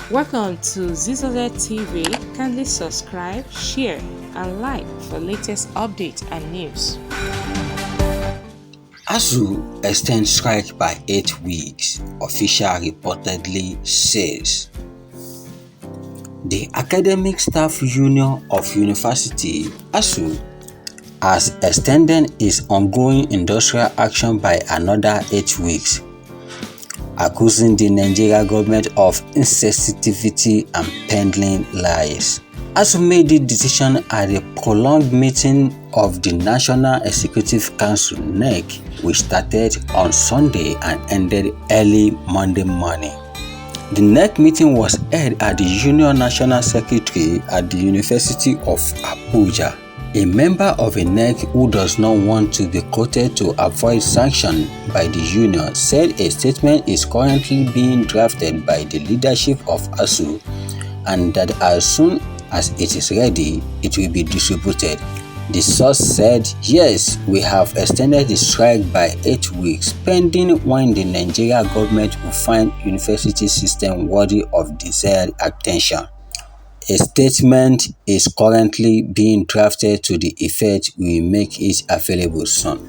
Welcome to Zisodel TV. Kindly subscribe, share, and like for latest updates and news. Asuu extends strike by 8 weeks, official reportedly says. The Academic Staff Union of University, Asuu, has extended its ongoing industrial action by another 8 weeks, accusing the Nigerian government of insensitivity and peddling lies. Asuu made the decision at a prolonged meeting of the National Executive Council (NEC), which started on Sunday and ended early Monday morning. The NEC meeting was held at the Union National Secretary at the University of Abuja. A member of a NEC who does not want to be quoted to avoid sanction by the union said a statement is currently being drafted by the leadership of Asuu and that as soon as it is ready, it will be distributed. The source said, "Yes, we have extended the strike by 8 weeks, pending when the Nigerian government will find university system worthy of desired attention. A statement is currently being drafted to the effect we will make it available soon."